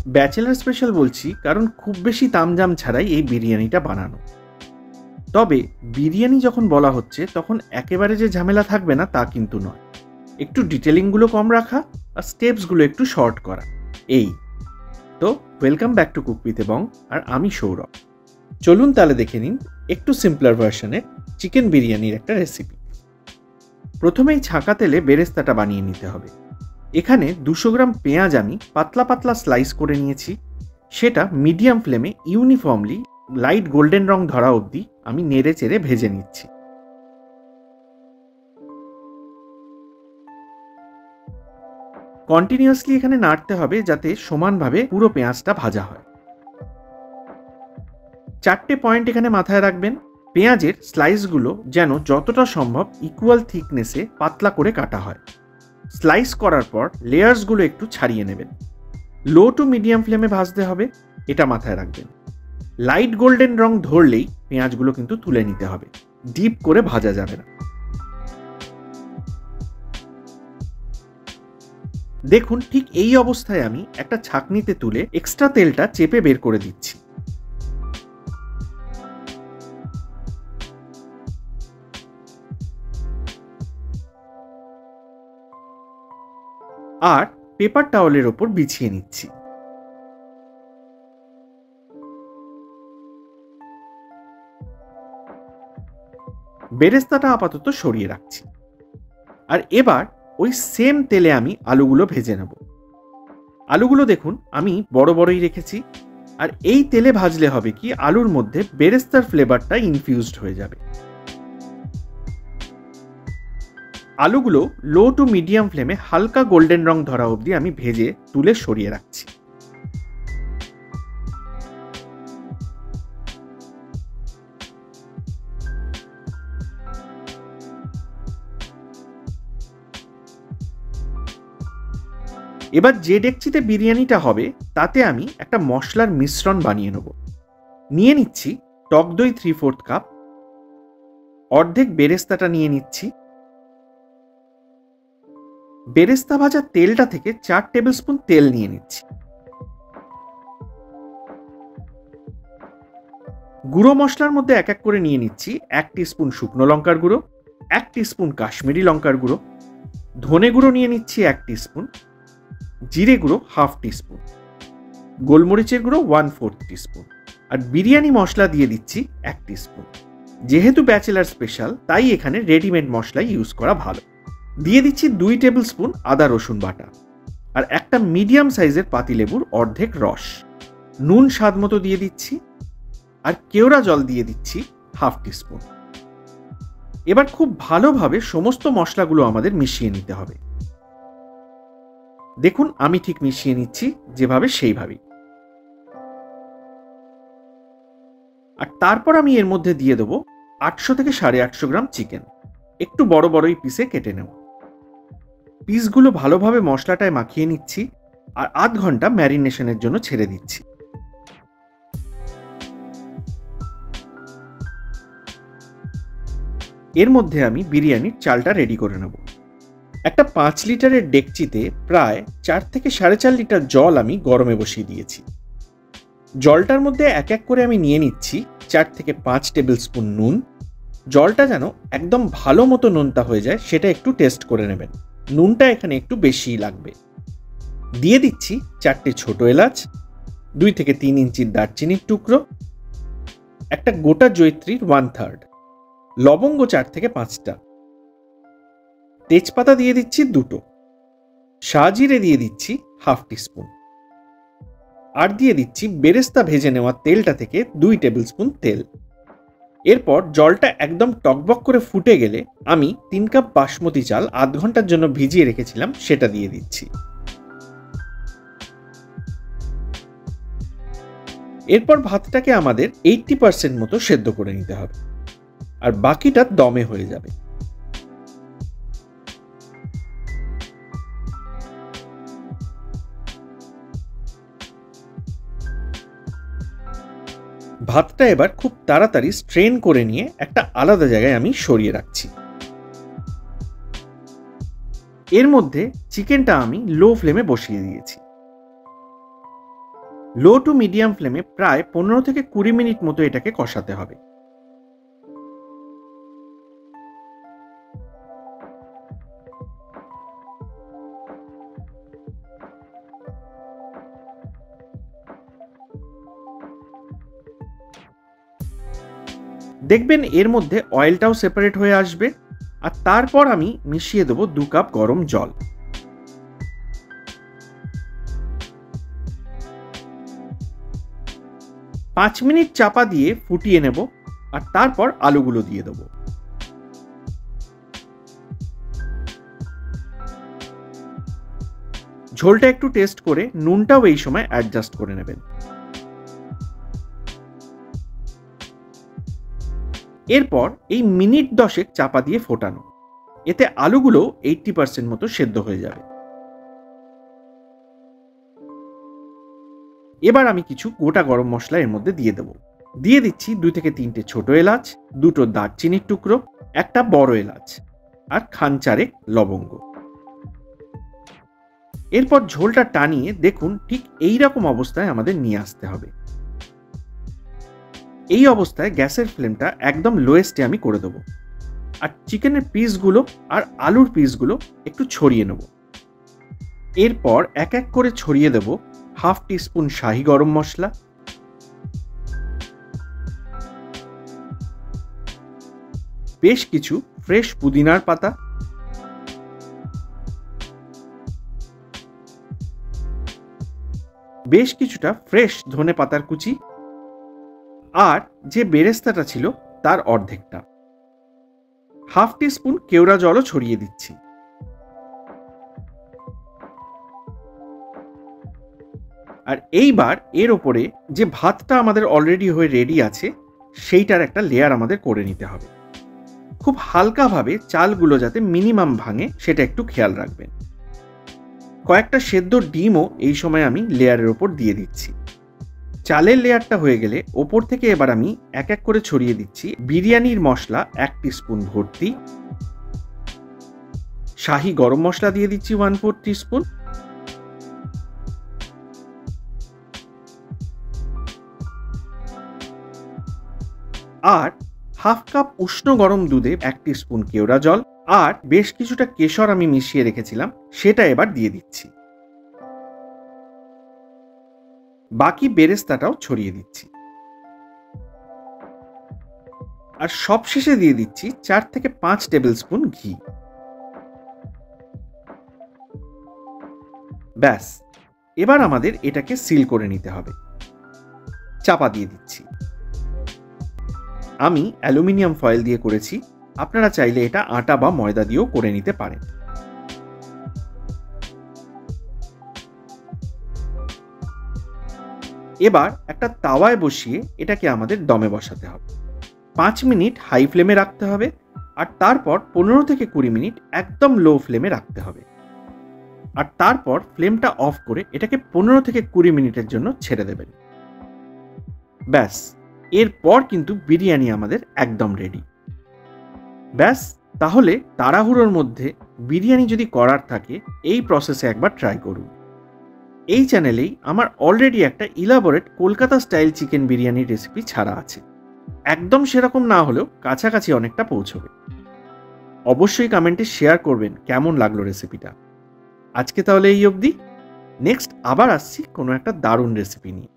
Bachelor special বলছি কারণ খুব বেশি তামজাম ছাড়াই এই বিরিয়ানিটা বানানো। তবে বিরিয়ানি যখন বলা হচ্ছে তখন একেবারে যে ঝামেলা থাকবে না তা কিন্তু নয়। একটু ডিটেলিংগুলো কম রাখা আর স্টেপসগুলো একটু শর্ট করা, এই তো। Welcome back to cook with এবং, আর আমি সৌরভ। চলুন তাহলে দেখে নিন একটু সিম্পলার ভার্সনের চিকেন বিরিয়ানির একটা রেসিপি। প্রথমেই ছাঁকা তেলে বেরেস্তাটা বানিয়ে নিতে হবে। এখানে 200 গ্রাম পেঁয়াজ আমি পাতলা পাতলা স্লাইস করে নিয়েছি। সেটা মিডিয়াম ফ্লেমে ইউনিফর্মলি লাইট গোল্ডেন রং ধরা অবধি আমি নেড়ে চেড়ে ভেজে নিচ্ছি। কন্টিনিউয়াসলি এখানে নাড়তে হবে যাতে সমানভাবে পুরো পেঁয়াজটা ভাজা হয়। 4টে পয়েন্ট এখানে মাথায় রাখবেন। পেঁয়াজের স্লাইসগুলো যেন যতটা সম্ভব ইকুয়াল থিকনেসে পাতলা করে কাটা হয়। স্লাইস করার পর লেয়ার্সগুলো একটু ছাড়িয়ে নেবেন। লো টু মিডিয়াম ফ্লেমে ভাজতে হবে, এটা মাথায় রাখবেন। লাইট গোল্ডেন রং ধরলেই পেঁয়াজগুলো কিন্তু তুলে নিতে হবে, ডিপ করে ভাজা যাবে না। দেখুন ঠিক এই অবস্থায় আমি একটা ছাঁকনিতে তুলে এক্সট্রা তেলটা চেপে বের করে দিচ্ছি। আর পেপার টাওয়েলের ওপর বিছিয়ে নিচ্ছি। বেরেস্তাটা আপাতত সরিয়ে রাখছি। আর এবার ওই সেম তেলে আমি আলুগুলো ভেজে নেব। আলুগুলো দেখুন আমি বড় বড়ই রেখেছি। আর এই তেলে ভাজলে হবে কি, আলুর মধ্যে বেরেস্তার ফ্লেভারটা ইনফিউজড হয়ে যাবে। আলুগুলো লো টু মিডিয়াম ফ্লেমে হালকা গোল্ডেন রং ধরা অবধি আমি ভেজে তুলে সরিয়ে রাখছি। এবার যে ডেকচিতে বিরিয়ানিটা হবে তাতে আমি একটা মশলার মিশ্রণ বানিয়ে নেব। নিয়ে নিচ্ছি টক দই 3/4 কাপ, অর্ধেক বেরেস্তাটা নিয়ে নিচ্ছি। বেরেস্তা ভাজা তেলটা থেকে 4 টেবিল স্পুন তেল নিয়ে নিচ্ছি। গুঁড়ো মশলার মধ্যে এক এক করে নিয়ে নিচ্ছি 1 টিস্পুন শুকনো লঙ্কার গুঁড়ো, 1 টিস্পুন কাশ্মীরি লঙ্কার গুঁড়ো, ধনে গুঁড়ো নিয়ে নিচ্ছি 1 টিস্পুন, জিরে গুঁড়ো 1/2 টিস্পুন, গোলমরিচের গুঁড়ো 1/4 টিস্পুন, আর বিরিয়ানি মশলা দিয়ে দিচ্ছি 1 টিস্পুন। যেহেতু ব্যাচেলার স্পেশাল তাই এখানে রেডিমেড মশলা ইউজ করা ভালো। দিয়ে দিচ্ছি 2 টেবিল স্পুন আদা রসুন বাটা, আর একটা মিডিয়াম সাইজের পাতিলেবুর অর্ধেক রস। নুন স্বাদ মতো দিয়ে দিচ্ছি, আর কেওড়া জল দিয়ে দিচ্ছি 1/2 টিস্পুন। এবার খুব ভালোভাবে সমস্ত মশলাগুলো আমাদের মিশিয়ে নিতে হবে। দেখুন আমি ঠিক মিশিয়ে নিচ্ছি যেভাবে সেইভাবেই। আর তারপর আমি এর মধ্যে দিয়ে দেবো 800 থেকে 850 গ্রাম চিকেন, একটু বড় বড়ই পিসে কেটে নেব। পিসগুলো ভালোভাবে মশলাটায় মাখিয়ে নিচ্ছি আর আধ ঘন্টা ম্যারিনেশনের জন্য ছেড়ে দিচ্ছি। এর মধ্যে আমি বিরিয়ানির চালটা রেডি করে নেব। একটা 5 লিটারের ডেকচিতে প্রায় 4 থেকে 4.5 লিটার জল আমি গরমে বসিয়ে দিয়েছি। জলটার মধ্যে এক এক করে আমি নিয়ে নিচ্ছি 4 থেকে 5 টেবিল স্পুন নুন। জলটা যেন একদম ভালো মতো নোনতা হয়ে যায় সেটা একটু টেস্ট করে নেবেন, নুনটা এখানে একটু বেশিই লাগবে। দিয়ে দিচ্ছি 4টে ছোট এলাচ, 2 থেকে 3 ইঞ্চির দারচিনির টুকরো, একটা গোটা জয়িত্রীর 1/3, লবঙ্গ 4 থেকে 5টা, তেজপাতা দিয়ে দিচ্ছি 2টো, শাহজিরে দিয়ে দিচ্ছি 1/2 টিস্পুন, আর দিয়ে দিচ্ছি বেরেস্তা ভেজে নেওয়া তেলটা থেকে 2 টেবিল স্পুন তেল। এরপর জলটা একদম টকবক করে ফুটে গেলে আমি 3 কাপ বাসমতি চাল আধ ঘন্টার জন্য ভিজিয়ে রেখেছিলাম সেটা দিয়ে দিচ্ছি। এরপর ভাতটাকে আমাদের 80% মতো সেদ্ধ করে নিতে হবে, আর বাকিটা দমে হয়ে যাবে। ভাতটা এবার খুব তাড়াতাড়ি স্ট্রেন করে নিয়ে একটা আলাদা জায়গায় আমি সরিয়ে রাখছি। এর মধ্যে চিকেনটা আমি লো ফ্লেমে বসিয়ে দিয়েছি। লো টু মিডিয়াম ফ্লেমে প্রায় 15 থেকে 20 মিনিট মতো এটাকে কষাতে হবে। দেখবেন এর মধ্যে অয়েলটাও সেপারেট হয়ে আসবে, আর তারপর আমি মিশিয়ে দেবো 2 কাপ গরম জল। পাঁচ মিনিট চাপা দিয়ে ফুটিয়ে নেব, আর তারপর আলুগুলো দিয়ে দেবো। ঝোলটা একটু টেস্ট করে নুনটাও এই সময় অ্যাডজাস্ট করে নেবেন। এরপর এই মিনিট 10 চাপা দিয়ে ফোটানো, এতে আলুগুলো 80% মতো সেদ্ধ হয়ে যাবে। এবার আমি কিছু গোটা গরম মশলা এর মধ্যে দিয়ে দেব। দিয়ে দিচ্ছি 2 থেকে 3টে ছোট এলাচ, 2টো দারচিনির টুকরো, একটা বড় এলাচ, আর খানচারেক লবঙ্গ। এরপর ঝোলটা টানিয়ে দেখুন ঠিক এই রকম অবস্থায় আমাদের নিয়ে আসতে হবে। এই অবস্থায় গ্যাসের ফ্লেমটা একদম লোয়েস্টে আমি করে দেবো, আর চিকেনের পিসগুলো আর আলুর পিসগুলো একটু ছড়িয়ে নেব। এরপর এক এক করে ছড়িয়ে দেব হাফ টিস্পুন শাহি গরম মশলা, বেশ কিছু ফ্রেশ পুদিনার পাতা, বেশ কিছুটা ফ্রেশ ধনে পাতার কুচি, আর যে বেরেস্তাটা ছিল তার অর্ধেকটা। হাফ টিস্পুন কেওড়া জলও ছড়িয়ে দিচ্ছি। আর এইবার এর ওপরে যে ভাতটা আমাদের অলরেডি হয়ে রেডি আছে সেইটার একটা লেয়ার আমাদের করে নিতে হবে। খুব হালকাভাবে চালগুলো যাতে মিনিমাম ভাঙে সেটা একটু খেয়াল রাখবেন। কয়েকটা সেদ্ধ ডিমও এই সময় আমি লেয়ারের ওপর দিয়ে দিচ্ছি। চালের লেয়ারটা হয়ে গেলে ওপর থেকে এবার আমি এক এক করে ছড়িয়ে দিচ্ছি বিরিয়ানির মশলা 1 টিস্পুন ভর্তি, শাহি গরম মশলা দিয়ে দিচ্ছি 1/4 টিস্পুন, আর হাফ কাপ উষ্ণ গরম দুধে 1 টিস্পুন কেওড়া জল, আর বেশ কিছুটা কেশর আমি মিশিয়ে রেখেছিলাম সেটা এবার দিয়ে দিচ্ছি। বাকি বেরেস্তাটাও ছড়িয়ে দিচ্ছি, আর সবশেষে দিয়ে দিচ্ছি 4 থেকে 5 টেবিল স্পুন ঘি। ব্যাস, এবার আমাদের এটাকে সিল করে নিতে হবে। চাপা দিয়ে দিচ্ছি। আমি অ্যালুমিনিয়াম ফয়েল দিয়ে করেছি, আপনারা চাইলে এটা আটা বা ময়দা দিয়েও করে নিতে পারেন। এবার একটা তাওয়ায় বসিয়ে এটাকে আমাদের দমে বসাতে হবে। 5 মিনিট হাই ফ্লেমে রাখতে হবে, আর তারপর 15 থেকে 20 মিনিট একদম লো ফ্লেমে রাখতে হবে, আর তারপর ফ্লেমটা অফ করে এটাকে 15 থেকে 20 মিনিটের জন্য ছেড়ে দেবেন। ব্যাস, এরপর কিন্তু বিরিয়ানি আমাদের একদম রেডি। ব্যাস, তাহলে তাড়াহুড়োর মধ্যে বিরিয়ানি যদি করার থাকে এই প্রসেসে একবার ট্রাই করুন। এই চ্যানেলেই আমার অলরেডি একটা ইলাবোরেট কলকাতা স্টাইল চিকেন বিরিয়ানির রেসিপি ছাড়া আছে। একদম সেরকম না হলেও কাছাকাছি অনেকটা পৌঁছবে। অবশ্যই কমেন্টে শেয়ার করবেন কেমন লাগলো রেসিপিটা। আজকে তাহলে এই অবধি। নেক্সট আবার আসছি কোনো একটা দারুণ রেসিপি নিয়ে।